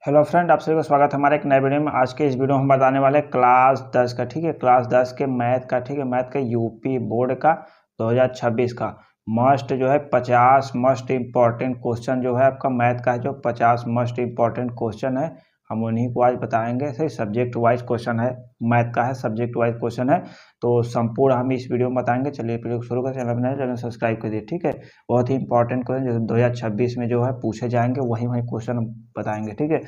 Hello friend, आप सभी को स्वागत है हमारे एक नए वीडियो में। आज के इस वीडियो में हम बताने वाले हैं क्लास 10 का, ठीक है, क्लास 10 के मैथ का, ठीक है, मैथ का यूपी बोर्ड का 2026 का मस्ट जो है 50 मस्ट इम्पॉर्टेंट क्वेश्चन जो है आपका मैथ का है, जो 50 मस्ट इम्पॉर्टेंट क्वेश्चन है हम उन्हीं को आज बताएंगे। सही, सब्जेक्ट वाइज क्वेश्चन है, मैथ का है, सब्जेक्ट वाइज क्वेश्चन है, तो संपूर्ण हम इस वीडियो में बताएंगे। चलिए वीडियो शुरू करें। चैनल बनाए, चैनल सब्सक्राइब कर दिए, ठीक है। बहुत ही इंपॉर्टेंट क्वेश्चन जो 2026 में जो है पूछे जाएंगे वही वही क्वेश्चन हम बताएंगे, ठीक है।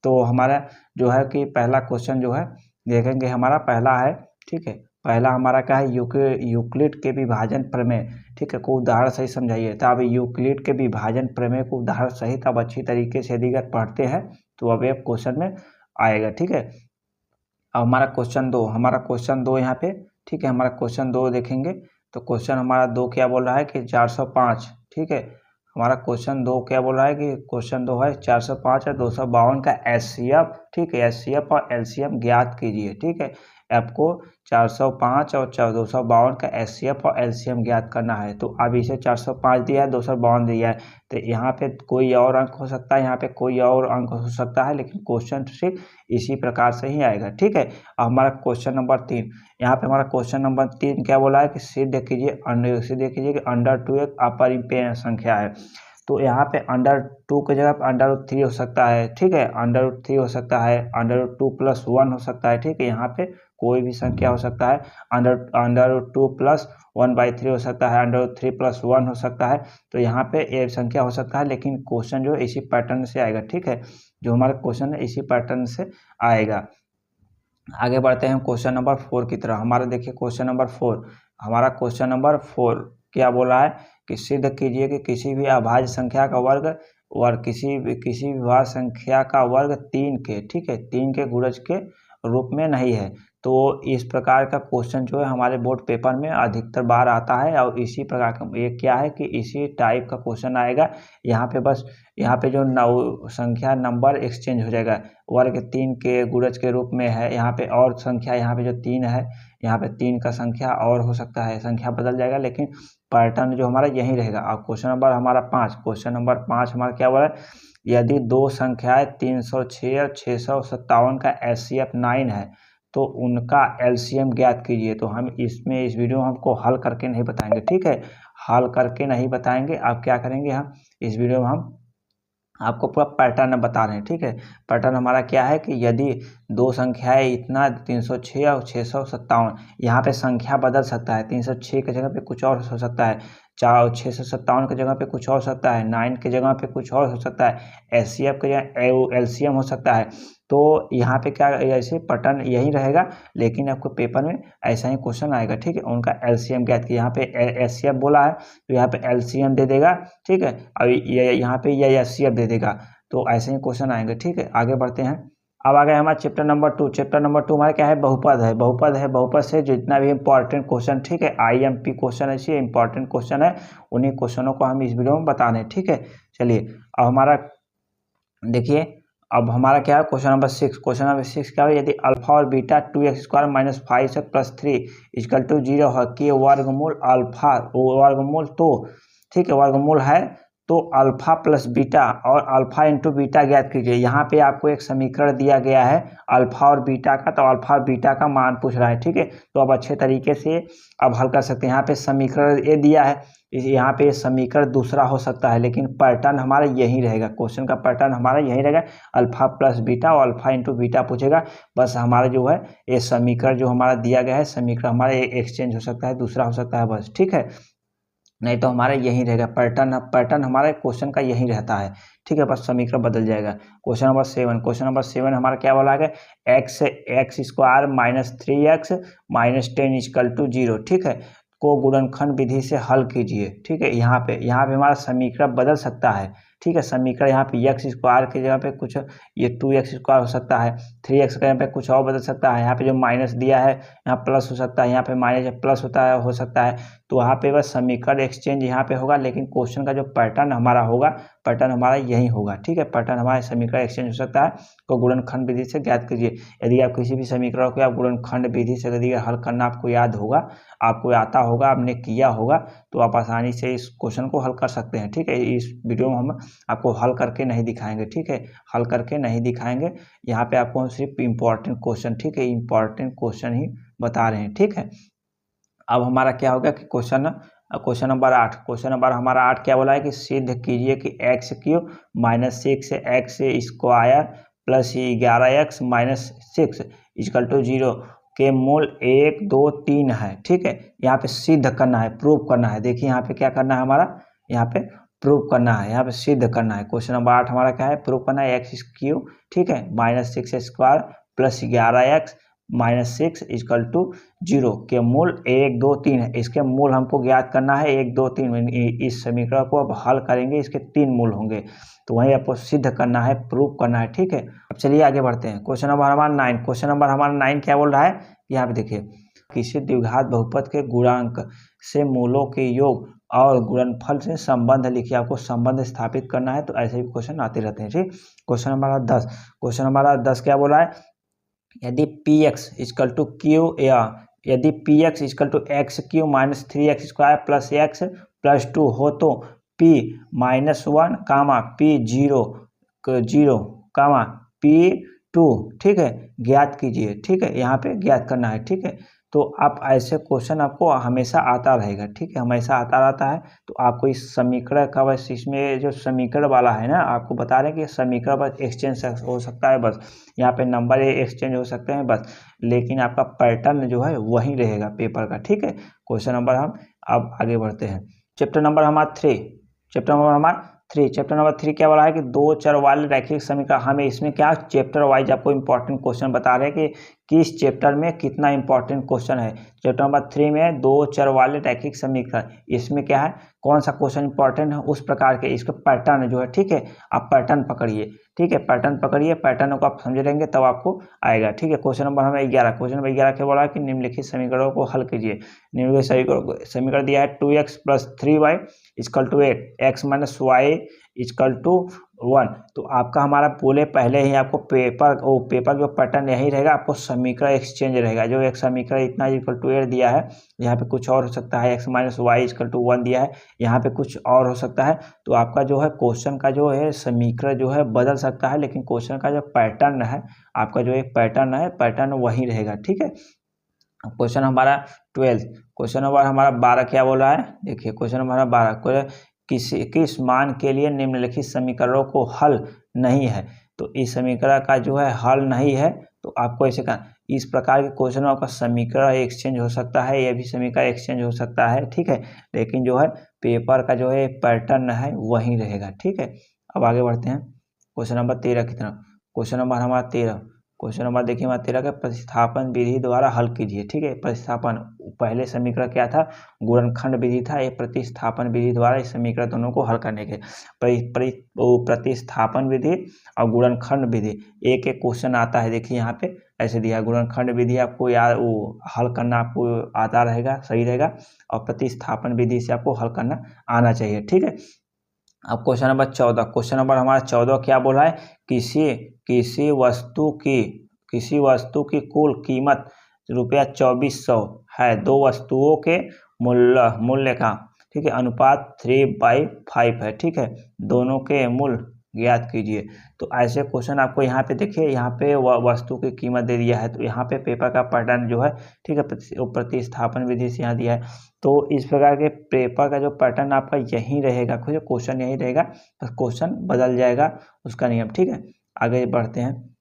तो हमारा जो है कि पहला क्वेश्चन जो है देखेंगे, हमारा पहला है, ठीक है। पहला हमारा क्या है, यूक्लिड के विभाजन प्रमेय, ठीक है, को उदाहरण सही समझाइए। तो अब यूक्लिड के विभाजन प्रमेय को उदाहरण सहित अब अच्छी तरीके से यदि अगर पढ़ते हैं तो अब ये क्वेश्चन में आएगा, ठीक है। अब हमारा क्वेश्चन दो यहाँ पे, ठीक है, हमारा क्वेश्चन दो देखेंगे। तो क्वेश्चन हमारा दो क्या बोल रहा है कि 405, ठीक है। हमारा क्वेश्चन दो क्या बोल रहा है कि क्वेश्चन दो है 405 और 252 का एचसीएफ, ठीक है, एचसीएफ और एलसीएम ज्ञात कीजिए, ठीक है। आपको 405 और 252 का एचसीएफ और एलसीएम ज्ञात करना है। तो अब इसे 405 दिया है, 252 दिया है, तो यहाँ पे कोई और अंक हो सकता है, यहाँ पे कोई और अंक हो सकता है, लेकिन क्वेश्चन सिर्फ इसी प्रकार से ही आएगा, ठीक है। अब हमारा क्वेश्चन नंबर 3, यहाँ पे हमारा क्वेश्चन नंबर 3 क्या बोला है कि सिद्ध कीजिए कि अंडर टू एक अपरिमेय संख्या है। तो यहाँ पे अंडर टू की जगह पे अंडर रूट 3 हो सकता है, ठीक है, अंडर रूट 3 हो सकता है, अंडर रूट 2 प्लस 1 हो सकता है, ठीक है। यहाँ पे कोई भी संख्या हो सकता है, अंडर रूट 2 प्लस 1/3 हो सकता है, अंडर रूट 3 प्लस 1 हो सकता है। तो यहाँ पे ये संख्या हो सकता है, लेकिन क्वेश्चन जो है इसी पैटर्न से आएगा, ठीक है। जो हमारा क्वेश्चन है इसी पैटर्न से आएगा। आगे बढ़ते हैं क्वेश्चन नंबर 4 की तरफ। हमारा देखिए क्वेश्चन नंबर 4, हमारा क्वेश्चन नंबर 4 क्या बोला है कि सिद्ध कीजिए कि किसी भी अभाज्य संख्या का वर्ग और किसी भी अभाज्य संख्या का वर्ग 3 के, ठीक है, 3 के गुणज के रूप में नहीं है। तो इस प्रकार का क्वेश्चन जो है हमारे बोर्ड पेपर में अधिकतर बार आता है, और इसी प्रकार का ये क्या है कि इसी टाइप का क्वेश्चन आएगा। यहाँ पे बस यहाँ पे जो संख्या नंबर एक्सचेंज हो जाएगा, वर्ग 3 के गुणज के रूप में है, यहाँ पे और संख्या, यहाँ पे जो 3 है, यहाँ पे 3 का संख्या और हो सकता है, संख्या बदल जाएगा, लेकिन पैटर्न जो हमारा यही रहेगा। अब क्वेश्चन नंबर हमारा 5, क्वेश्चन नंबर 5 हमारा क्या बोला है, यदि दो संख्याएं 306 और 657 का एचसीएफ 9 है तो उनका एलसीएम ज्ञात कीजिए। तो हम इसमें इस वीडियो में हमको हल करके नहीं बताएंगे, ठीक है, हल करके नहीं बताएंगे। अब क्या करेंगे, हम इस वीडियो में हम आपको पूरा पैटर्न बता रहे हैं, ठीक है। पैटर्न हमारा क्या है कि यदि दो संख्याएं इतना 306 और 657, यहाँ पे संख्या बदल सकता है, 306 की जगह पे कुछ और हो सकता है, 657 की जगह पे कुछ और हो सकता है, 9 की जगह पे कुछ और हो सकता है, एचसीएफ की जगह एलसीएम हो सकता है। तो यहाँ पे क्या, ऐसे पैटर्न यही रहेगा, लेकिन आपको पेपर में ऐसा ही क्वेश्चन आएगा, ठीक है। उनका एलसीएम ज्ञात किया, यहाँ पे एचसीएफ बोला है तो यहाँ पे एलसीएम दे देगा, ठीक है। अब ये यहाँ पे ये एचसीएफ दे देगा, तो ऐसे ही क्वेश्चन आएंगे, ठीक है। आगे बढ़ते हैं। अब आ गया हमारा चैप्टर नंबर 2। चैप्टर नंबर 2 हमारा क्या है, बहुपद है। बहुपद से जितना भी इंपॉर्टेंट क्वेश्चन, ठीक है, आईएमपी क्वेश्चन ऐसे इंपॉर्टेंट क्वेश्चन है, उन्हीं क्वेश्चनों को हम इस वीडियो में बता रहे हैं, ठीक है। चलिए अब हमारा देखिए, अब हमारा क्या है क्वेश्चन नंबर 6। क्वेश्चन नंबर 6 क्या है, यदि अल्फा और beta 2x² minus 5x plus 3 equal to 0 है कि वर्गमूल अल्फा वर्गमूल, तो ठीक है, वर्गमूल है तो अल्फा प्लस बीटा और अल्फा इंटू बीटा ज्ञात कीजिए। यहाँ पे आपको एक समीकरण दिया गया है अल्फा और बीटा का, तो अल्फा और बीटा का मान पूछ रहा है, ठीक है। तो अब अच्छे तरीके से अब हल कर सकते हैं। यहाँ पे समीकरण ये दिया है, यहाँ पे समीकरण दूसरा हो सकता है, लेकिन पैटर्न हमारा यही रहेगा, क्वेश्चन का पैटर्न हमारा यही रहेगा, अल्फा प्लस बीटा और अल्फा इंटू बीटा पूछेगा। बस हमारा जो है ये समीकरण जो हमारा दिया गया है, समीकरण हमारा एक्सचेंज हो सकता है, दूसरा हो सकता है, बस, ठीक है। नहीं तो हमारा यही रहेगा पैटर्न हमारे क्वेश्चन का यही रहता है, ठीक है, बस समीकरण बदल जाएगा। क्वेश्चन नंबर 7 हमारा क्या बोला है, x² minus 3x minus 10 equal to 0, ठीक है, को गुणनखंड विधि से हल कीजिए, ठीक है। यहाँ पे हमारा समीकरण बदल सकता है, ठीक है। समीकरण यहाँ पे x² की जगह पे कुछ ये 2x² हो सकता है, 3x के यहाँ पे कुछ और बदल सकता है, यहाँ पे जो माइनस दिया है यहाँ प्लस हो सकता है, यहाँ पे माइनस प्लस होता है, हो सकता है। तो वहाँ पे बस समीकरण एक्सचेंज यहाँ पे होगा, लेकिन क्वेश्चन का जो पैटर्न हमारा होगा, पैटर्न हमारा यही होगा, ठीक है। पैटर्न हमारा समीकरण एक्सचेंज हो सकता है, तो गुणनखंड विधि से ज्ञात कीजिए। यदि आप किसी भी समीकरण को आप गुणनखंड विधि से यदि हल करना आपको याद होगा, आपको आता होगा, आपने किया होगा, तो आप आसानी से इस क्वेश्चन को हल कर सकते हैं, ठीक है। इस वीडियो में हम आपको हल करके नहीं दिखाएंगे, ठीक है, हल करके नहीं दिखाएंगे। यहाँ पे आपको हम सिर्फ इम्पोर्टेंट क्वेश्चन, ठीक है, इम्पोर्टेंट क्वेश्चन ही बता रहे हैं, ठीक है। अब हमारा क्या होगा कि क्वेश्चन नंबर 8, क्वेश्चन नंबर हमारा 8 क्या बोला है कि सिद्ध कीजिए कि X cube minus 6 X square plus 11 X minus 6 equal to 0 के मूल 1 2 3 है, ठीक है। यहाँ पे सिद्ध करना है, प्रूव करना है। देखिए यहाँ पे क्या करना है हमारा, यहाँ पे प्रूव करना है, यहाँ पे सिद्ध करना है। क्वेश्चन नंबर 8 हमारा क्या है, प्रूव करना है एक्स क्यूब, ठीक है, minus 6 square plus 11 X minus 6 equal to 0 के मूल 1 2 3 है। इसके मूल हमको ज्ञात करना है 1 2 3। इस समीकरण को अब हल करेंगे, इसके 3 मूल होंगे, तो वहीं आपको सिद्ध करना है, प्रूव करना है, ठीक है। अब चलिए आगे बढ़ते हैं। क्वेश्चन नंबर हमारा 9, क्वेश्चन नंबर हमारा 9 क्या बोल रहा है, यहाँ पे देखिए, किसी द्विघात बहुपद के गुणांक से मूलों के योग और गुणनफल से संबंध लिखिए। आपको संबंध स्थापित करना है, तो ऐसे भी क्वेश्चन आते रहते हैं, ठीक। क्वेश्चन नंबर 10, क्वेश्चन नंबर 10 क्या बोल रहा है, यदि P X equal to Q या यदि P X equal to X cube minus 3 X square plus X plus 2 हो तो P minus 1 comma P zero comma P 2, ठीक है, ज्ञात कीजिए, ठीक है, यहाँ पे ज्ञात करना है, ठीक है। तो आप ऐसे क्वेश्चन आपको हमेशा आता रहेगा, ठीक है, हमेशा आता रहता है। तो आपको इस समीकरण का बस, इसमें जो समीकरण वाला है ना, आपको बता रहे हैं कि समीकरण बस एक्सचेंज हो सकता है, बस यहाँ पे नंबर एक्सचेंज हो सकते हैं बस, लेकिन आपका पैटर्न जो है वही रहेगा पेपर का, ठीक है। क्वेश्चन नंबर हम अब आगे बढ़ते हैं। चैप्टर नंबर हमारा 3, चैप्टर नंबर हमारा 3, चैप्टर नंबर 3 क्या बोला है कि 2 चर वाले रैखिक समीकरण। हमें इसमें क्या चैप्टर वाइज आपको इंपॉर्टेंट क्वेश्चन बता रहे हैं कि किस चैप्टर में कितना इंपॉर्टेंट क्वेश्चन है। चैप्टर नंबर 3 में 2 चर वाले रैखिक समीकरण, इसमें क्या है, कौन सा क्वेश्चन इंपॉर्टेंट है उस प्रकार के इसका पैटर्न जो है, ठीक है, आप पैटर्न पकड़िए, ठीक है, पैटर्न पकड़िए, पैटर्न को आप समझ लेंगे तब आपको आएगा, ठीक है। क्वेश्चन नंबर हमें 11, क्वेश्चन नंबर 11 क्या बोला है कि निम्नलिखित समीकरणों को हल कीजिए। निम्नलिखित समीकरण दिया है 2x plus 3y equal to 8, x minus Y equal to 1। तो आपका हमारा बोले पहले ही आपको पेपर जो पैटर्न यही रहेगा, आपको समीकरण एक्सचेंज रहेगा। जो एक समीकरण इतना इक्वल टू 8 दिया है, यहाँ पे कुछ और हो सकता है, x minus Y equal to 1 दिया है, यहाँ पे कुछ और हो सकता है। तो आपका जो है क्वेश्चन का जो है समीकरण जो है बदल सकता है, लेकिन क्वेश्चन का जो पैटर्न है, आपका जो एक पैटर्न है, पैटर्न वही रहेगा, ठीक है। क्वेश्चन हमारा 12, क्वेश्चन नंबर हमारा 12 क्या बोल रहा है, देखिए क्वेश्चन नंबर हमारा 12, किस मान के लिए निम्नलिखित समीकरणों को हल नहीं है। तो इस समीकरण का जो है हल नहीं है, तो आपको ऐसे कहना, इस प्रकार के क्वेश्चनों का समीकरण एक्सचेंज हो सकता है, यह भी समीकरण एक्सचेंज हो सकता है, ठीक है, लेकिन जो है पेपर का जो है पैटर्न है वही रहेगा, ठीक है। अब आगे बढ़ते हैं क्वेश्चन नंबर 13 की तरफ। क्वेश्चन नंबर हमारा 13, क्वेश्चन नंबर देखिए हमारा 13 का प्रतिस्थापन विधि द्वारा हल कीजिए, ठीक है। प्रतिस्थापन, पहले समीकरण क्या था, गुणनखंड विधि था, ये प्रतिस्थापन विधि द्वारा इस समीकरण दोनों को हल करने के प्रतिस्थापन विधि और गुणनखंड विधि, एक एक क्वेश्चन आता है। देखिए यहाँ पे ऐसे दिया है, गुणनखंड विधि आपको याद हल करना आपको आता रहेगा, सही रहेगा, और प्रतिस्थापन विधि से आपको हल करना आना चाहिए, ठीक है। अब क्वेश्चन नंबर 14, क्वेश्चन नंबर हमारा 14 क्या बोला है, किसी वस्तु की कुल कीमत ₹2400 है, दो वस्तुओं के मूल्य का, ठीक है, अनुपात 3/5 है, ठीक है, दोनों के मूल्य ज्ञात कीजिए। तो ऐसे क्वेश्चन आपको यहाँ पे देखिए, यहाँ पे वस्तु की कीमत दे दिया है, तो यहाँ पे पेपर का पैटर्न जो है, ठीक है, प्रतिस्थापन विधि से यहाँ दिया है। तो इस प्रकार के पेपर का जो पैटर्न आपका यही रहेगा, क्वेश्चन यही रहेगा, बस क्वेश्चन बदल जाएगा उसका नियम, ठीक है। आगे बढ़ते हैं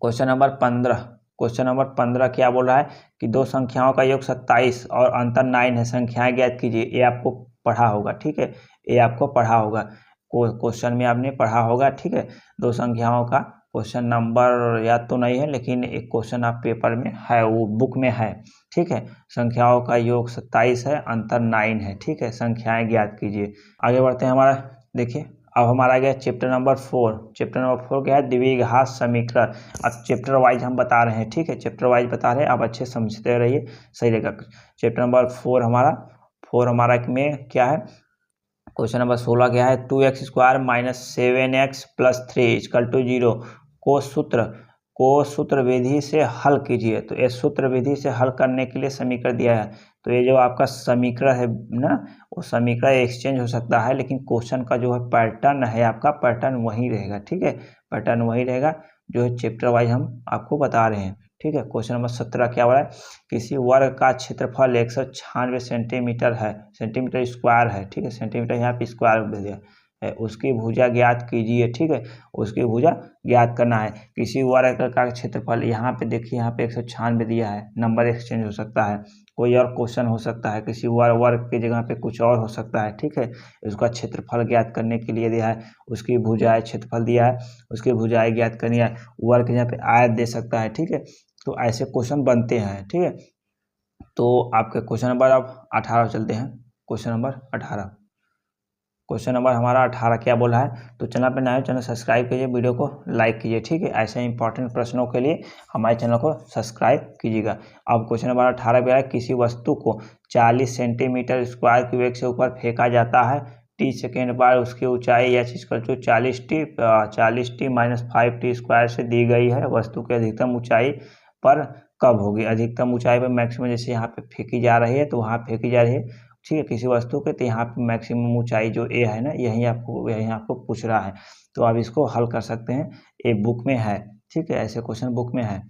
क्वेश्चन नंबर 15, क्वेश्चन नंबर 15 क्या बोल रहा है कि दो संख्याओं का योग 27 और अंतर 9 है, संख्याएं ज्ञात कीजिए। ये आपको पढ़ा होगा, ठीक है, ये आपको पढ़ा होगा, क्वेश्चन में आपने पढ़ा होगा, ठीक है। दो संख्याओं का क्वेश्चन नंबर याद तो नहीं है, लेकिन एक क्वेश्चन आप पेपर में है, वो बुक में है, ठीक है। संख्याओं का योग 27 है, अंतर 9 है, ठीक है, संख्याएं ज्ञात कीजिए। आगे बढ़ते हैं हमारा, देखिए अब हमारा गया चैप्टर नंबर 4, चैप्टर नंबर 4 क्या है, द्विघात समीकरण। अब चैप्टर वाइज हम बता रहे हैं, ठीक है, चैप्टर वाइज बता रहे हैं, आप अच्छे समझते रहिए, सही रहेगा। चैप्टर नंबर 4 हमारा में क्या है, क्वेश्चन नंबर 16 क्या है, 2x square minus 7x plus 3 equal to 0 को सूत्र को सूत्र विधि से हल कीजिए। तो ये सूत्र विधि से हल करने के लिए समीकरण दिया है। तो ये जो आपका समीकरण है ना, वो समीकरण एक्सचेंज हो सकता है, लेकिन क्वेश्चन का जो है पैटर्न है आपका, पैटर्न वही रहेगा। ठीक है, पैटर्न वही रहेगा जो है चैप्टर वाइज हम आपको बता रहे हैं। ठीक है, क्वेश्चन नंबर 17 क्या हो रहा है, किसी वर्ग का क्षेत्रफल 196 सेंटीमीटर है, सेंटीमीटर स्क्वायर है। ठीक है, सेंटीमीटर यहाँ पे स्क्वायर दे दिया है, उसकी भुजा ज्ञात कीजिए। ठीक है, उसकी भुजा ज्ञात करना है। किसी वर्ग का क्षेत्रफल, यहाँ पे देखिए, यहाँ पे 196 दिया है, नंबर एक्सचेंज हो सकता है, कोई और क्वेश्चन हो सकता है, किसी वर्ग की जगह पे कुछ और हो सकता है। ठीक है, उसका क्षेत्रफल ज्ञात करने के लिए दिया है, उसकी भुजाएं, क्षेत्रफल दिया है, उसकी भुजाएं ज्ञात करनी है, वर्ग के यहाँ पे आयत दे सकता है। ठीक है, तो ऐसे क्वेश्चन बनते हैं। ठीक है, तो आपके क्वेश्चन नंबर अब 18 चलते हैं। क्वेश्चन नंबर 18, क्वेश्चन नंबर हमारा 18 क्या बोला है, तो चैनल पर नए हो चैनल सब्सक्राइब कीजिए, वीडियो को लाइक कीजिए। ठीक है, ऐसे इंपॉर्टेंट प्रश्नों के लिए हमारे चैनल को सब्सक्राइब कीजिएगा। अब क्वेश्चन नंबर 18 पे है, किसी वस्तु को 40 सेंटीमीटर स्क्वायर की वेग से ऊपर फेंका जाता है, टी सेकेंड बार उसकी ऊंचाई h = 40t minus 5t square से दी गई है। वस्तु की अधिकतम ऊंचाई पर कब होगी। अधिकतम ऊंचाई पर मैक्सिमम, जैसे यहाँ पे फेंकी जा रही है तो वहाँ फेंकी जा रही है। ठीक है, किसी वस्तु के, तो यहाँ पे मैक्सिमम ऊंचाई जो ए है ना, यही आपको पूछ रहा है। तो आप इसको हल कर सकते हैं, ये बुक में है। ठीक है, ऐसे क्वेश्चन बुक में है।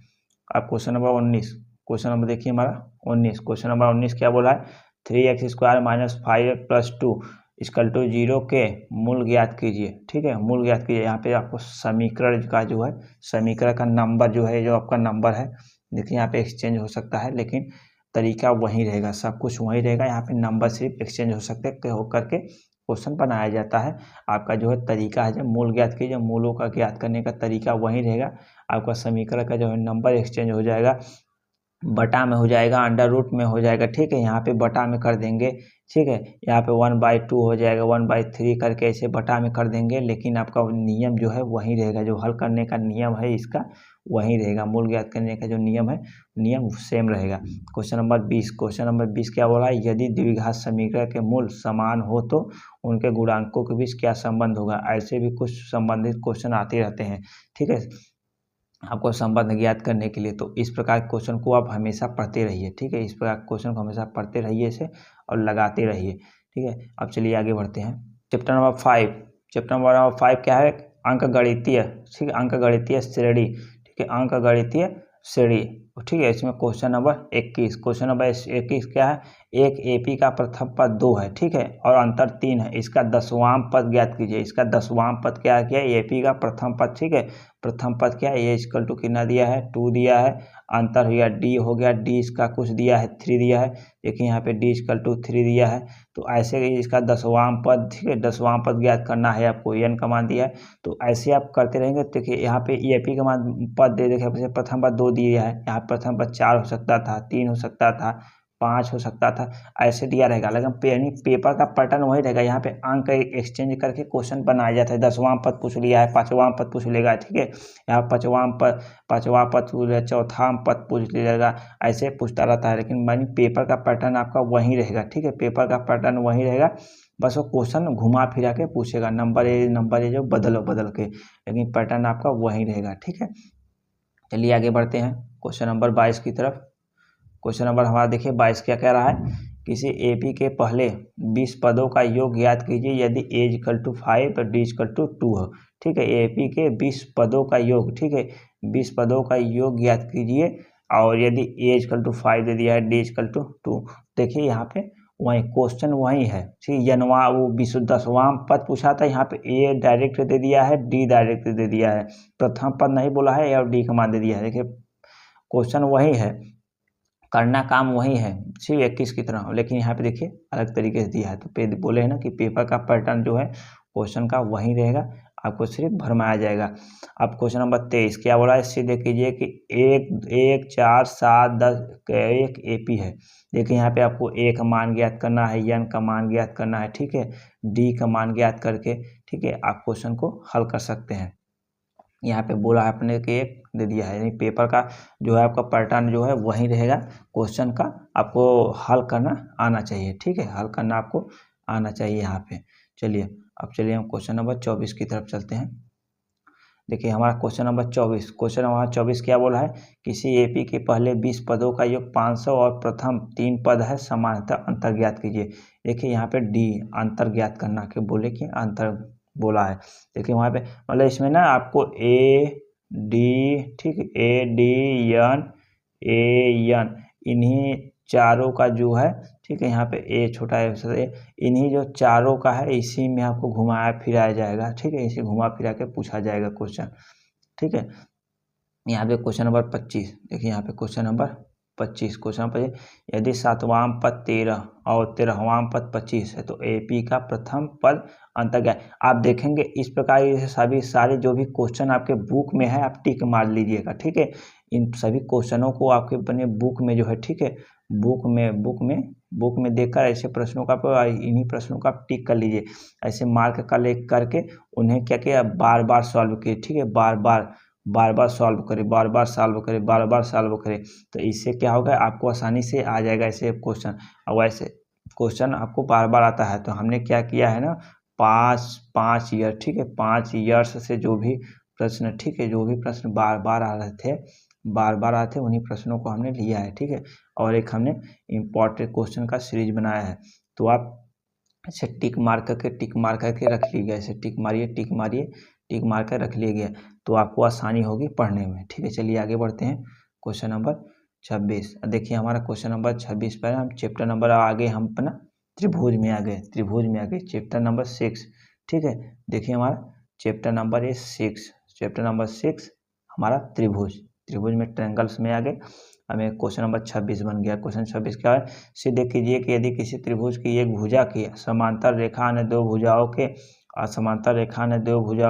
अब क्वेश्चन नंबर 19, क्वेश्चन नंबर देखिए हमारा 19, क्वेश्चन नंबर 19 क्या बोला है, 3x² माइनस 5x प्लस 2 = 0 के मूल ज्ञात कीजिए। ठीक है, मूल ज्ञात कीजिए। यहाँ पे आपको समीकरण का जो है, समीकरण का नंबर जो है, जो आपका नंबर है, देखिए यहाँ पे एक्सचेंज हो सकता है, लेकिन तरीका वही रहेगा, सब कुछ वही रहेगा। यहाँ पे नंबर सिर्फ एक्सचेंज हो सकते हैं, होकर के क्वेश्चन बनाया जाता है। आपका जो है तरीका है, जब मूल ज्ञात कीजिए, मूलों का ज्ञात करने का तरीका वही रहेगा। आपका समीकरण का जो है नंबर एक्सचेंज हो जाएगा, बटा में हो जाएगा, अंडर रूट में हो जाएगा। ठीक है, यहाँ पे बटा में कर देंगे। ठीक है, यहाँ पे 1/2 हो जाएगा, 1/3 करके ऐसे बटा में कर देंगे, लेकिन आपका नियम जो है वही रहेगा, जो हल करने का नियम है इसका वही रहेगा। मूल ज्ञात करने का जो नियम है, नियम सेम रहेगा। क्वेश्चन नंबर 20, क्वेश्चन नंबर 20 क्या बोला है, यदि द्विघात समीकरण के मूल समान हो तो उनके गुणांकों के बीच क्या संबंध होगा। ऐसे भी कुछ संबंधित क्वेश्चन आते रहते हैं। ठीक है, आपको संबंध ज्ञात करने के लिए, तो इस प्रकार के क्वेश्चन को आप हमेशा पढ़ते रहिए। ठीक है, इस प्रकार के क्वेश्चन को हमेशा पढ़ते रहिए इसे, और लगाते रहिए। ठीक है, अब चलिए आगे बढ़ते हैं। चैप्टर नंबर 5, चैप्टर नंबर 5 क्या है, अंक गणितीय। ठीक है, अंक गणितीय श्रेणी। ठीक है, अंक गणितीय श्रेणी। ठीक है, इसमें क्वेश्चन नंबर 21, क्वेश्चन नंबर 21 क्या है, एक एपी का प्रथम पद 2 है। ठीक है, और अंतर 3 है, इसका 10वां पद ज्ञात कीजिए। इसका 10वां पद क्या है, एपी का प्रथम पद। ठीक है, प्रथम पद क्या है, ए = कितना दिया है, 2 दिया है, अंतर हो गया डी, हो गया डी, इसका कुछ दिया है 3 दिया है। देखिए यहाँ पे डी = 3 दिया है। तो ऐसे ही इसका 10वां पद, ठीक है, 10वां पद ज्ञात करना है आपको, एन का मान दिया है। तो ऐसे आप करते रहेंगे। देखिए यहाँ पे एपी का मान पद दे देखिए, प्रथम पद 2 दिया है, यहाँ प्रथम पद 4 हो सकता था, 3 हो सकता था, 5 हो सकता था, ऐसे दिया रहेगा। लेकिन पेपर का पैटर्न वही रहेगा, यहाँ पे अंक एक्सचेंज करके क्वेश्चन बनाया जाता है। 10वां पद पूछ लिया है, 5वां पद पूछ लेगा। ठीक है, यहाँ 5वां पद पूछ लिया, 4था पद पूछ लीजिएगा, ऐसे पूछता रहता है। लेकिन मानी पेपर का पैटर्न आपका वही रहेगा। ठीक है, पेपर का पैटर्न वही रहेगा, बस वो क्वेश्चन घुमा फिरा के पूछेगा, नंबर ए जो बदल के, लेकिन पैटर्न आपका वही रहेगा। ठीक है, चलिए आगे बढ़ते हैं क्वेश्चन नंबर 22 की तरफ। क्वेश्चन नंबर हमारा देखिए 22 क्या कह रहा है, किसी एपी के पहले 20 पदों का योग ज्ञात कीजिए, यदि ए = 5 तो डी = 2 हो। ठीक है, एपी के 20 पदों का योग, ठीक है, 20 पदों का योग ज्ञात कीजिए, और यदि ए = 5 दे दिया है, डी = 2। देखिए यहाँ पे वही क्वेश्चन वही है। ठीक, जनवा वो 10वां पद पूछा था, यहाँ पे ए डायरेक्ट दे दिया है, डी डायरेक्ट दे दिया है, प्रथम पद नहीं बोला है, ए और डी का मान दे दिया है। देखिए क्वेश्चन वही है, करना काम वही है, सिर्फ 21 की तरह, लेकिन यहाँ पे देखिए अलग तरीके से दिया है। तो बोले हैं ना कि पेपर का पैटर्न जो है क्वेश्चन का वही रहेगा, आपको सिर्फ भरमाया जाएगा। अब क्वेश्चन नंबर 23 क्या बोला है, सीधे कीजिए कि 1 4 7 10 एक एपी है। देखिए यहाँ पे आपको ए का मान ज्ञात करना है, एन का मान ज्ञात करना है। ठीक है, डी का मान ज्ञात करके, ठीक है, आप क्वेश्चन को हल कर सकते हैं। यहाँ पे बोला है अपने के एक दे दिया है, यानी पेपर का जो है आपका पैटर्न जो है वही रहेगा, क्वेश्चन का आपको हल करना आना चाहिए। ठीक है, हल करना आपको आना चाहिए यहाँ पे। चलिए अब चलिए हम क्वेश्चन नंबर 24 की तरफ चलते हैं। देखिए हमारा क्वेश्चन नंबर 24, क्वेश्चन नंबर 24 क्या बोला है, किसी एपी के पहले 20 पदों का योग 500 और प्रथम 3 पद है समानतः अंतर ज्ञात कीजिए। देखिए यहाँ पे डी अंतर ज्ञात करना के बोले कि अंतर बोला है। देखिए वहाँ पे मतलब इसमें ना आपको ए डी, ठीक, A D N A N इन्हीं चारों का जो है, ठीक है, यहाँ पे ए छोटा है, इन्हीं जो चारों का है इसी में आपको घुमाया फिराया जाएगा, ठीक है, इसे घुमा फिरा के पूछा जाएगा क्वेश्चन, ठीक है। यहाँ पे क्वेश्चन नंबर 25, देखिए यहाँ पे क्वेश्चन नंबर 25, क्वेश्चन नंबर 25, यदि 7वां पद 13 और 13वां पद 25 है तो एपी का प्रथम पद अंतर क्या है। आप देखेंगे इस प्रकार ये सभी सारे जो भी क्वेश्चन आपके बुक में है आप टिक मार लीजिएगा, ठीक है। इन सभी क्वेश्चनों को आपके अपने बुक में जो है, ठीक है, बुक में देखकर ऐसे प्रश्नों का इन्हीं प्रश्नों का आप टिक कर लीजिए, ऐसे मार्क कलेक्ट करके उन्हें क्या किया, बार बार सॉल्व किए, ठीक है, बार बार सॉल्व करें, बार बार सॉल्व करें, तो इससे क्या होगा, आपको आसानी से आ जाएगा ऐसे क्वेश्चन। और ऐसे क्वेश्चन आपको बार बार आता है तो हमने क्या किया है ना, 5 ईयर, ठीक है, 5 ईयर्स से जो भी प्रश्न, ठीक है, जो भी प्रश्न बार बार आ रहे थे उन्हीं प्रश्नों को हमने लिया है, ठीक है। और एक हमने इम्पोर्टेंट क्वेश्चन का सीरीज बनाया है, तो आप ऐसे टिक मार करके रख लीजिए, ऐसे टिक मार कर रख लीजिए, तो आपको आसानी होगी पढ़ने में, ठीक है। चलिए आगे बढ़ते हैं, क्वेश्चन नंबर 26। देखिए हमारा क्वेश्चन नंबर 26 पर हम चैप्टर नंबर आगे हम अपना त्रिभुज में आ गए, चैप्टर नंबर 6, ठीक है। देखिए हमारा चैप्टर नंबर 6 हमारा त्रिभुज में ट्रायंगल्स में आ गए। हमें क्वेश्चन नंबर 26 बन गया। क्वेश्चन 26 क्या है, सिद्ध कीजिए कि यदि किसी त्रिभुज की एक भुजा की समांतर रेखा अन्य दो भुजाओं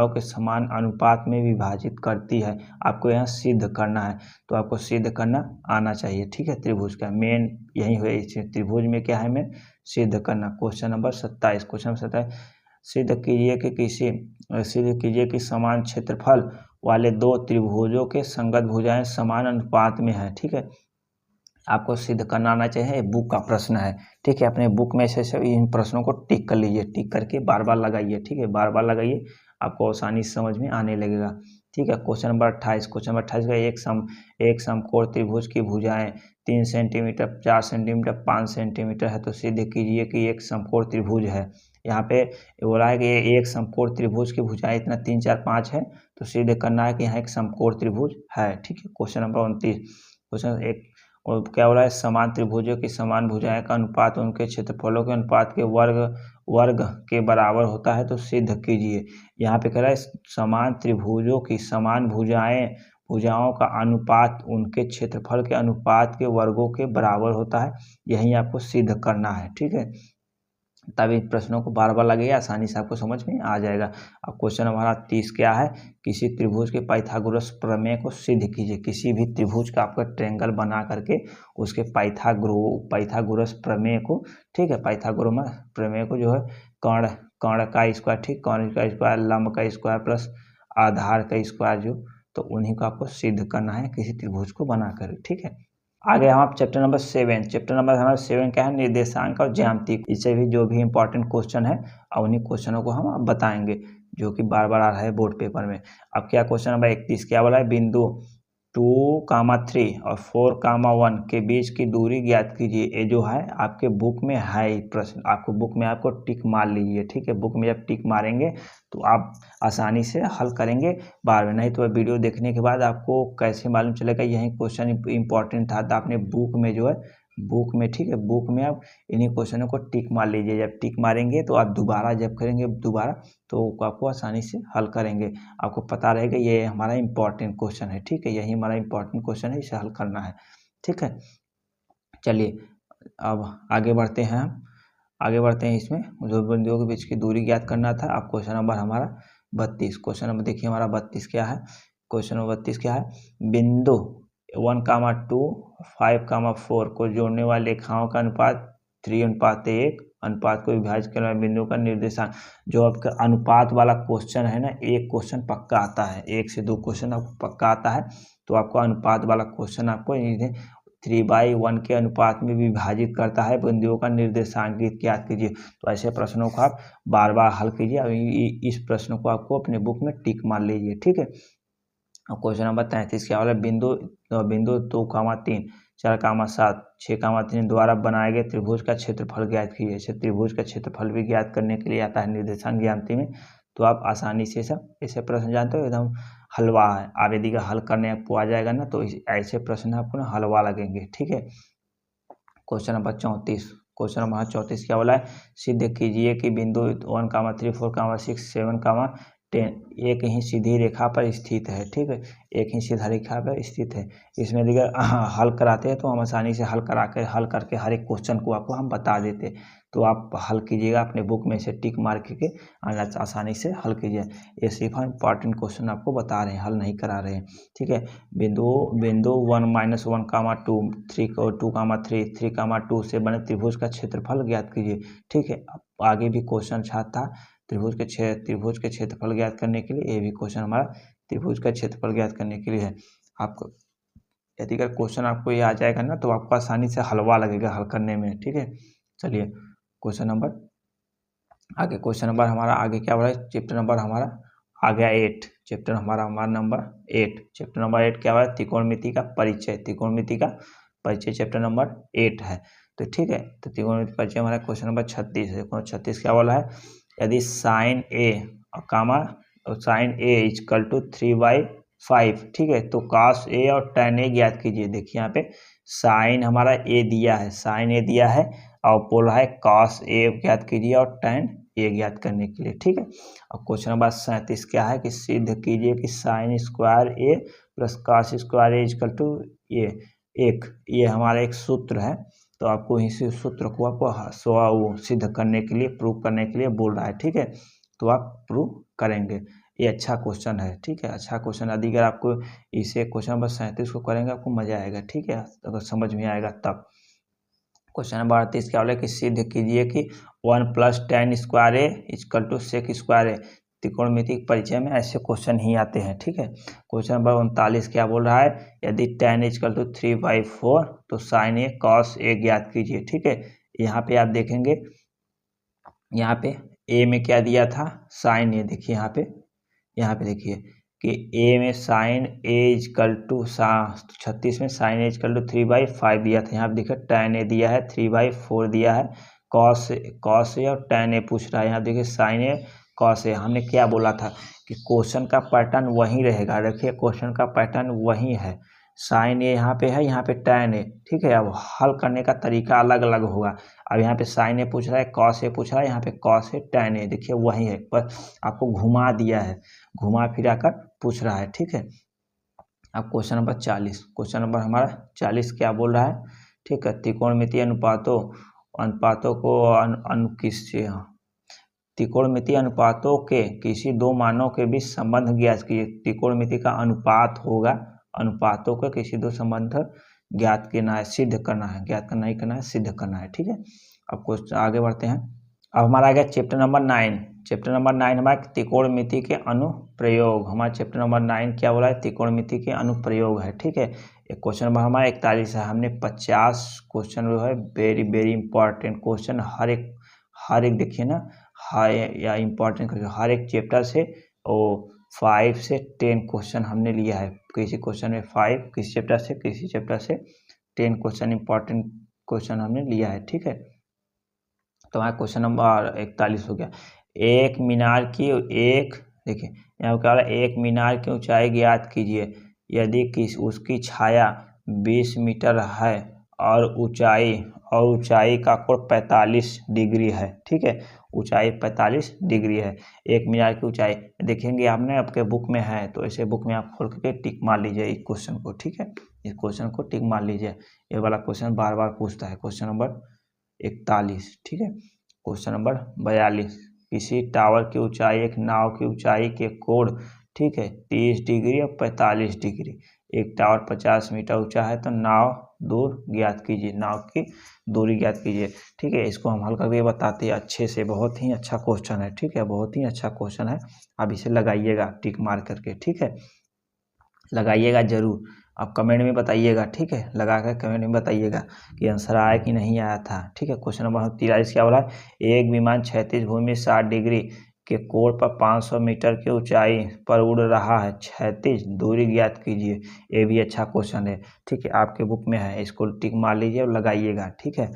के समान अनुपात में विभाजित करती है। आपको यहाँ सिद्ध करना है, तो आपको सिद्ध करना आना चाहिए, ठीक है। त्रिभुज का मेन यही है, त्रिभुज में क्या है, मेन सिद्ध करना। क्वेश्चन नंबर 27, सिद्ध कीजिए कि समान क्षेत्रफल वाले दो त्रिभुजों के संगत भुजाएं समान अनुपात में है, ठीक है। आपको सिद्ध करना आना चाहिए, बुक का प्रश्न है, ठीक है। अपने बुक में से इन प्रश्नों को टिक कर लीजिए, टिक करके बार बार लगाइए, ठीक है, बार बार लगाइए, आपको आसानी से समझ में आने लगेगा, ठीक है। क्वेश्चन नंबर 28 का एक समकोण त्रिभुज की भुजाएं 3 सेंटीमीटर, 4 सेंटीमीटर, 5 सेंटीमीटर है, तो सिद्ध कीजिए कि एक समकोण त्रिभुज है। यहाँ पे बोला है कि एक समकोण त्रिभुज की भुजाएं इतना 3, 4, 5 है, तो सिद्ध करना है कि यहाँ एक समकोण त्रिभुज है, ठीक है। क्वेश्चन नंबर 29, क्वेश्चन एक और क्या हो रहा है, समान त्रिभुजों की समान भुजाएं का अनुपात उनके क्षेत्रफलों के अनुपात के वर्ग के बराबर होता है, तो सिद्ध कीजिए। यहाँ पे कह रहा है समान त्रिभुजों की समान भुजाओं का अनुपात उनके क्षेत्रफल के अनुपात के वर्गों के बराबर होता है, यही आपको सिद्ध करना है, ठीक है। तभी प्रश्नों को बार बार लगेगा, आसानी से आपको समझ में आ जाएगा। अब क्वेश्चन हमारा 30 क्या है, किसी त्रिभुज के पाइथागोरस प्रमेय को सिद्ध कीजिए। किसी भी त्रिभुज का आपका ट्रायंगल बना करके उसके पाइथागोरस प्रमेय को, ठीक है, पाइथागोरस प्रमेय को जो है कर्ण का स्क्वायर, ठीक, कर्ण का स्क्वायर, लंब का स्क्वायर प्लस आधार का स्क्वायर, जो तो उन्हीं को आपको सिद्ध करना है किसी त्रिभुज को बनाकर, ठीक है। आगे हम आप चैप्टर नंबर 7 क्या है, निर्देशांक और ज्यामिति। इससे भी जो भी इंपॉर्टेंट क्वेश्चन है और उन्हीं क्वेश्चनों को हम बताएंगे जो कि बार बार आ रहा है बोर्ड पेपर में। अब क्या क्वेश्चन नंबर 31 क्या बोला है, बिंदु 2, 3 और 4, 1 के बीच की दूरी ज्ञात कीजिए। ये जो है आपके बुक में है प्रश्न, आपको बुक में आपको टिक मार लीजिए, ठीक है। बुक में जब टिक मारेंगे तो आप आसानी से हल करेंगे बार में, नहीं तो वीडियो देखने के बाद आपको कैसे मालूम चलेगा यही क्वेश्चन इंपॉर्टेंट था, तो आपने बुक में जो है ठीक है, बुक में आप इन्हीं क्वेश्चनों को टिक मार लीजिए। जब टिक मारेंगे तो आप दोबारा जब करेंगे तो आपको आसानी से हल करेंगे, आपको पता रहेगा ये हमारा इंपॉर्टेंट क्वेश्चन है, ठीक है, यही हमारा इंपॉर्टेंट क्वेश्चन है, इसे हल करना है, ठीक है। चलिए अब आगे बढ़ते हैं इसमें जो बिंदुओं के बीच की दूरी ज्ञात करना था। अब क्वेश्चन नंबर हमारा 32, क्वेश्चन नंबर देखिए हमारा 32 क्या है, क्वेश्चन नंबर 32 क्या है, बिंदु 1, 2, 5, 4 को जोड़ने वाली रेखाओं का अनुपात 3:1 अनुपात को विभाजित करने वाले बिंदु का निर्देशांक। जो आपका अनुपात वाला क्वेश्चन है ना, एक क्वेश्चन पक्का आता है, 1 से 2 क्वेश्चन आपको पक्का आता है, तो आपको अनुपात वाला क्वेश्चन आपको 3/1 के अनुपात में विभाजित करता है, बिंदुओं का निर्देशांक ज्ञात कीजिए। तो ऐसे प्रश्नों को आप बार बार हल कीजिए। अब इस प्रश्न को आपको अपने बुक में टिक मार लीजिए, ठीक है। अब क्वेश्चन नंबर 33 क्या वाला, बिंदु 2,3 4,7 6,3 द्वारा बनाए गए त्रिभुज का क्षेत्रफल ज्ञात कीजिए। ऐसे त्रिभुज का क्षेत्रफल भी ज्ञात करने के लिए आता है निर्देशांक ज्ञानती में, तो आप आसानी से सब ऐसे प्रश्न जानते हो, एकदम हलवा है। आप यदि का हल करने आपको आ जाएगा ना, तो ऐसे प्रश्न आपको ना हलवा लगेंगे, ठीक है। क्वेश्चन नंबर 34, क्वेश्चन नंबर 34 क्या बोला है, सिद्ध कीजिए कि बिंदु 1,3 4,6 7, 10 एक ही सीधी रेखा पर स्थित है, ठीक है। एक ही सीधा रेखा पर स्थित है। इसमें अगर हल कराते हैं तो हम आसानी से हल करके हर एक क्वेश्चन को आपको हम बता देते। तो आप हल कीजिएगा, अपने बुक में से टिक मार के आसानी से हल कीजिए। ये सिर्फ हम इंपॉर्टेंट क्वेश्चन आपको बता रहे हैं, हल नहीं करा रहे हैं, ठीक है। बिंदु 1 -1, 2 3 2, 3, 2 से बने त्रिभुज का क्षेत्रफल ज्ञात कीजिए, ठीक है। आगे भी क्वेश्चन था त्रिभुज के क्षेत्रफल ज्ञात करने के लिए। ये भी क्वेश्चन हमारा त्रिभुज का क्षेत्रफल ज्ञात करने के लिए है। आपको यदि अगर क्वेश्चन आपको ये आ जाएगा ना, तो आपको आसानी से हलवा लगेगा हल करने में, ठीक है। चलिए क्वेश्चन नंबर आगे, क्वेश्चन नंबर हमारा आगे क्या बोला है, चैप्टर नंबर हमारा आ गया 8, चैप्टर हमारा नंबर 8, चैप्टर नंबर 8 क्या बोला, त्रिकोणमिति का परिचय, त्रिकोणमिति का परिचय चैप्टर नंबर 8 है। तो ठीक है, तो त्रिकोणमिति परिचय हमारा क्वेश्चन नंबर 36 है। 36 क्या बोला है, यदि साइन ए इक्वल टू 3/5, ठीक है, तो cos ए और tan ए ज्ञात कीजिए। देखिए यहाँ पे साइन हमारा ए दिया है, साइन ए दिया है और बोल रहा है cos ए ज्ञात कीजिए और tan ए ज्ञात करने के लिए, ठीक है। अब क्वेश्चन नंबर 37 क्या है कि सिद्ध कीजिए कि sine square A plus cos square A equal to ये हमारा एक सूत्र है। तो आपको इसी सूत्र को आपको सिद्ध करने के लिए, प्रूव करने के लिए बोल रहा है, ठीक है। तो आप प्रूव करेंगे। ये अच्छा क्वेश्चन है, ठीक है, अच्छा क्वेश्चन। यदि अगर आपको इसे क्वेश्चन नंबर 37 को करेंगे आपको मजा आएगा, ठीक है, अगर समझ में आएगा तब। क्वेश्चन नंबर 38 क्या बोला कि सिद्ध कीजिए कि 1 + tan square A equal to sec square A. त्रिकोणमिति के परिचय में ऐसे क्वेश्चन ही आते हैं, ठीक है। क्वेश्चन नंबर 39 क्या बोल रहा है, यदि tan इक्वल टू 3/4 तो साइन ए cos ए ज्ञात कीजिए, ठीक है। यहाँ पे आप देखेंगे, यहाँ पे ए में क्या दिया था, साइन ए। देखिए यहाँ पे देखिए कि ए में साइन ए इक्वल टू 36 में साइन ए इक्वल टू 3/5 दिया था। यहाँ पे देखिए tan ए दिया है, 3/4 दिया है, cos ए और tan ए पूछ रहा है। यहाँ देखिए साइन ए cos ए। हमने क्या बोला था कि क्वेश्चन का पैटर्न वही रहेगा। देखिए क्वेश्चन का पैटर्न वही है, साइन ए यहाँ पे है, यहाँ पे tan ए, ठीक है। अब हल करने का तरीका अलग अलग होगा। अब यहाँ पे साइन ए पूछ रहा है, cos ए पूछ रहा है, यहाँ पे cos ए tan ए, देखिए वही है, पर आपको घुमा दिया है, घुमा फिरा कर पूछ रहा है, ठीक है। अब क्वेश्चन नंबर 40, क्वेश्चन नंबर हमारा 40 क्या बोल रहा है, ठीक है। त्रिकोणमितीय अनुपातों को त्रिकोणमितीय अनुपातों के किसी दो मानों के बीच संबंध ज्ञात कीजिए। त्रिकोणमिति का अनुपात होगा, अनुपातों का किसी दो संबंध ज्ञात करना है, सिद्ध करना है, ज्ञात करना ही करना है, सिद्ध करना है, ठीक है। अब क्वेश्चन आगे बढ़ते हैं। अब हमारा आ गया चैप्टर नंबर 9, चैप्टर नंबर 9 हमारा त्रिकोणमिति के अनुप्रयोग। हमारा चैप्टर नंबर 9 क्या बोला है, त्रिकोणमिति के अनुप्रयोग है, ठीक है। एक क्वेश्चन नंबर हमारा 41 है। हमने 50 क्वेश्चन जो है वेरी वेरी इंपॉर्टेंट क्वेश्चन, हर एक देखिए ना, या इम्पॉर्टेंट हर एक चैप्टर से और 5 से 10 क्वेश्चन हमने लिया है। किसी क्वेश्चन में 5, किसी चैप्टर से 10 क्वेश्चन इंपॉर्टेंट क्वेश्चन हमने लिया है, ठीक है। तो हमारा क्वेश्चन नंबर 41 हो गया। देखिए यहाँ क्या है, एक मीनार की ऊंचाई ज्ञात कीजिए यदि उसकी छाया 20 मीटर है और ऊंचाई का कोण 45 डिग्री है, ठीक है। ऊंचाई 45 डिग्री है। एक मीनार की ऊंचाई देखेंगे आपने, आपके बुक में है, तो ऐसे बुक में आप खोल के टिक मार लीजिए इस क्वेश्चन को, ठीक है। इस क्वेश्चन को टिक मार लीजिए, ये वाला क्वेश्चन बार बार पूछता है। क्वेश्चन नंबर 41, ठीक है। क्वेश्चन नंबर 42, किसी टावर की ऊंचाई एक नाव की ऊंचाई के कोण, ठीक है, 30 डिग्री और 45 डिग्री। एक टावर 50 मीटर ऊंचा है तो नाव दूर ज्ञात कीजिए, नाव की दूरी ज्ञात कीजिए, ठीक है। इसको हम हल करके बताते हैं अच्छे से, बहुत ही अच्छा क्वेश्चन है, ठीक है, बहुत ही अच्छा क्वेश्चन है। आप इसे लगाइएगा टिक मार करके, ठीक है, लगाइएगा जरूर। आप कमेंट में बताइएगा, ठीक है, लगा कर कमेंट में बताइएगा कि आंसर आया कि नहीं आया था, ठीक है। क्वेश्चन नंबर 43 क्या बोला है, एक विमान क्षैतिज भूमि में 60 डिग्री के कोण पर 500 मीटर की ऊंचाई पर उड़ रहा है, क्षैतिज दूरी ज्ञात कीजिए। ये भी अच्छा क्वेश्चन है, ठीक है, आपके बुक में है, इसको टिक मार लीजिए और लगाइएगा, ठीक है।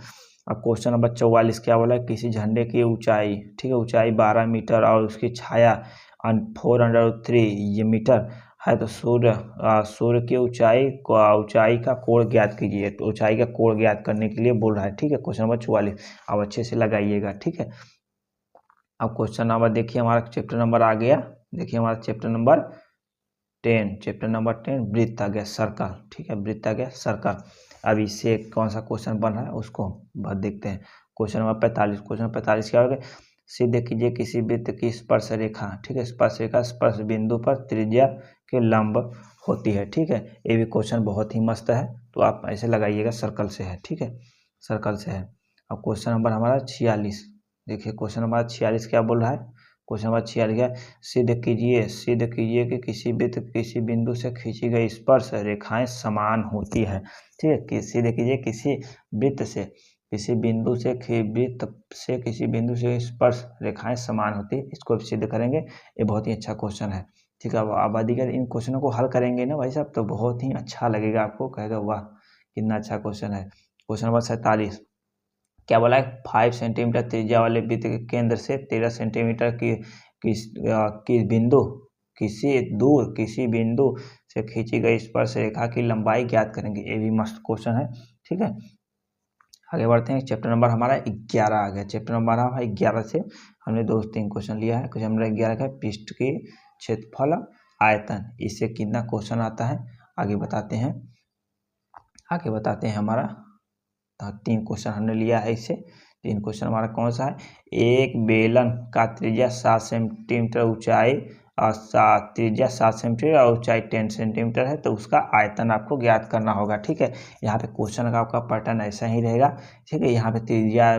अब क्वेश्चन नंबर 44 क्या बोला है, किसी झंडे की ऊंचाई, ठीक है, ऊंचाई 12 मीटर और उसकी छाया 403 मीटर है, तो सूर्य की ऊंचाई का कोण ज्ञात कीजिए। तो ऊंचाई का कोण ज्ञात करने के लिए बोल रहा है, ठीक है। क्वेश्चन नंबर 44 अब अच्छे से लगाइएगा, ठीक है। अब क्वेश्चन नंबर देखिए, हमारा चैप्टर नंबर आ गया, देखिए हमारा चैप्टर नंबर 10 वृत्त आ गया, सर्कल, ठीक है, वृत्त आ गया, सर्कल। अब इससे कौन सा क्वेश्चन बन रहा है उसको बहुत देखते हैं। क्वेश्चन नंबर 45, क्वेश्चन 45 क्या होगा, सिद्ध कीजिए किसी वृत्त की स्पर्श रेखा, ठीक है, स्पर्श रेखा स्पर्श बिंदु पर त्रिज्या के लंब होती है, ठीक है। ये भी क्वेश्चन बहुत ही मस्त है, तो आप ऐसे लगाइएगा, सर्कल से है, ठीक है, सर्कल से है। अब क्वेश्चन नंबर हमारा 46, देखिए क्वेश्चन नंबर 46 क्या बोल रहा है, क्वेश्चन नंबर 46 है, सिद्ध कीजिए कि किसी वृत्त किसी बिंदु से खींची गई स्पर्श रेखाएं समान होती है, ठीक है। सिद्ध कीजिए किसी वृत्त से किसी बिंदु से किसी बिंदु से स्पर्श रेखाएं समान होती है, इसको सिद्ध करेंगे। ये बहुत ही अच्छा क्वेश्चन है, ठीक है। अब अगर इन क्वेश्चनों को हल करेंगे ना भाई साहब, तो बहुत ही अच्छा लगेगा आपको, कहेगा वाह कितना अच्छा क्वेश्चन है। क्वेश्चन नंबर 47 क्या बोला है, 5 सेंटीमीटर त्रिज्या वाले वृत्त के केंद्र से 13 सेंटीमीटर किसी बिंदु से खींची गई स्पर्श रेखा की लंबाई ज्ञात करेंगे। ये भी मस्त क्वेश्चन है, ठीक है। आगे बढ़ते हैं, चैप्टर नंबर हमारा 11 आ गया। चैप्टर नंबर हमारा 11 से हमने 2-3 क्वेश्चन लिया है। क्वेश्चन नंबर 11 का पृष्ठ की क्षेत्रफल आयतन, इससे कितना क्वेश्चन आता है आगे बताते हैं। हमारा 3 क्वेश्चन हमने लिया है इससे। 3 क्वेश्चन हमारा कौन सा है, एक बेलन का त्रिज्या 7 सेंटीमीटर ऊंचाई और त्रिज्या 7 सेंटीमीटर और ऊंचाई 10 सेंटीमीटर है, तो उसका आयतन आपको ज्ञात करना होगा, ठीक है। यहाँ पे क्वेश्चन का आपका पैटर्न ऐसा ही रहेगा, ठीक है। यहाँ पे त्रिज्या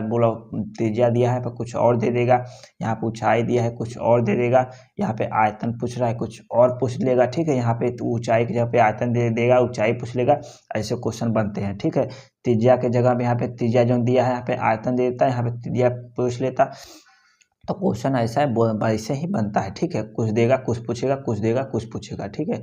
दिया है पर कुछ और दे देगा, यहाँ पे ऊंचाई दिया है कुछ और दे देगा, यहाँ पे आयतन पूछ रहा है कुछ और पूछ लेगा, ठीक है। यहाँ पे ऊंचाई की जगह पे आयतन दे देगा, ऊंचाई पूछ लेगा, ऐसे क्वेश्चन बनते हैं, ठीक है। त्रिज्या के जगह में यहाँ पे त्रिज्या जो दिया है यहाँ पे आयतन दे देता है, यहाँ पे त्रिज्या पूछ लेता, तो क्वेश्चन ऐसा है, ऐसे ही बनता है, ठीक है। कुछ देगा कुछ पूछेगा, कुछ देगा कुछ पूछेगा, ठीक है।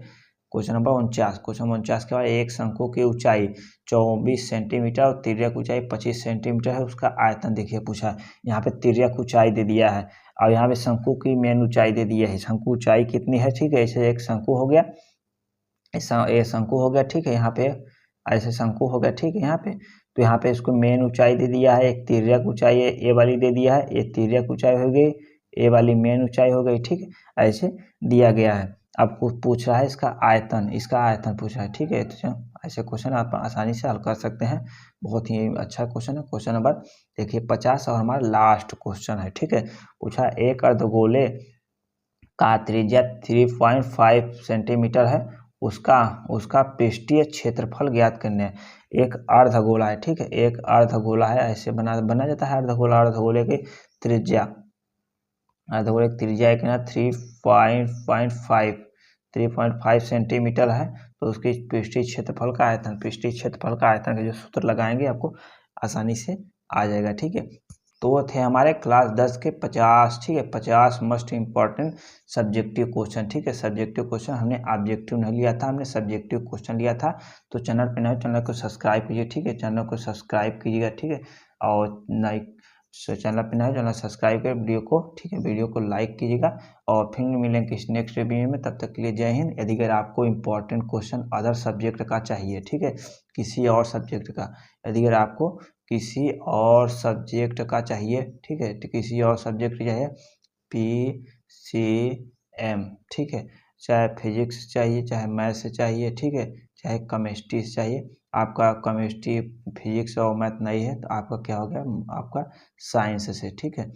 क्वेश्चन नंबर 49, क्वेश्चन 49 के बाद एक शंकु की ऊंचाई 24 सेंटीमीटर और तिर्यक ऊंचाई 25 सेंटीमीटर है, उसका आयतन देखिए पूछा है। यहाँ पे तिर्यक ऊंचाई दे दिया है और यहाँ पे शंकु की मेन ऊंचाई दे दिया है, शंकु ऊंचाई कितनी है, ठीक है। ऐसे एक शंकु हो गया, ये शंकु हो गया, ठीक है। यहाँ पे ऐसे शंकु हो गया, ठीक है। यहाँ पे तो यहाँ पे इसको मेन ऊंचाई दे दिया है, एक तिर्यक ऊंचाई है ए वाली दे दिया है, ये तिर्यक ऊंचाई हो गई, ए वाली मेन ऊंचाई हो गई, ठीक है। ऐसे दिया गया है। आपको पूछ रहा है इसका आयतन पूछ रहा है, ठीक है। तो ऐसे क्वेश्चन आप आसानी से हल कर सकते हैं, बहुत ही अच्छा क्वेश्चन है। क्वेश्चन नंबर देखिए 50 और हमारा लास्ट क्वेश्चन है, ठीक है। पूछा एक अर्धगोले का त्रिज्या 3.5 सेंटीमीटर है, उसका पृष्ठीय क्षेत्रफल ज्ञात करने है। एक अर्धगोला है, ठीक है, एक अर्धगोला है, ऐसे बना जाता है अर्धगोला। अर्धगोले की त्रिज्या एक ना 3.5 सेंटीमीटर है, तो उसकी पृष्ठीय क्षेत्रफल का आयतन का जो सूत्र लगाएंगे आपको आसानी से आ जाएगा, ठीक है। तो वो थे हमारे क्लास 10 के 50, ठीक है, 50 मोस्ट इम्पॉर्टेंट सब्जेक्टिव क्वेश्चन, ठीक है। सब्जेक्टिव क्वेश्चन हमने ऑब्जेक्टिव नहीं लिया था, हमने सब्जेक्टिव क्वेश्चन लिया था। तो चैनल पे नए, चैनल को सब्सक्राइब कीजिए, ठीक है, चैनल को सब्सक्राइब कीजिएगा, ठीक है। और नई चैनल पे नए, चैनल सब्सक्राइब कर वीडियो को, ठीक है, वीडियो को लाइक कीजिएगा। और फिर मिलेंगे किसी नेक्स्ट वीडियो में, तब तक के लिए जय हिंद। यदि अगर आपको इम्पोर्टेंट क्वेश्चन अदर सब्जेक्ट का चाहिए, ठीक है, किसी और सब्जेक्ट का, यदि अगर आपको किसी और सब्जेक्ट का चाहिए, ठीक है, तो किसी और सब्जेक्ट चाहिए PCM, ठीक है, चाहे फिजिक्स चाहिए, चाहे मैथ्स चाहिए, ठीक है, चाहे केमिस्ट्री चाहिए। आपका केमिस्ट्री फिजिक्स और मैथ नहीं है तो आपका क्या हो गया, आपका साइंस से, ठीक है।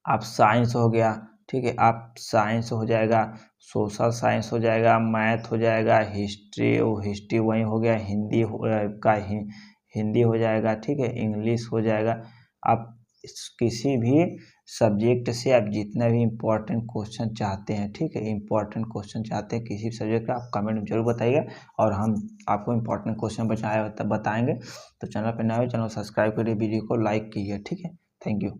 आप साइंस हो गया, ठीक है, आप साइंस हो जाएगा, सोशल साइंस हो जाएगा, मैथ हो जाएगा, हिस्ट्री वही हो गया, हिंदी हो जाएगा, ठीक है, इंग्लिश हो जाएगा। आप किसी भी सब्जेक्ट से आप जितना भी इम्पोर्टेंट क्वेश्चन चाहते हैं, ठीक है, इम्पोर्टेंट क्वेश्चन चाहते हैं किसी भी सब्जेक्ट का, आप कमेंट में जरूर बताइएगा और हम आपको इम्पोर्टेंट क्वेश्चन बताएंगे। तो चैनल पर नए हो, चैनल को सब्सक्राइब करिए, वीडियो को लाइक कीजिए, ठीक है। Thank you.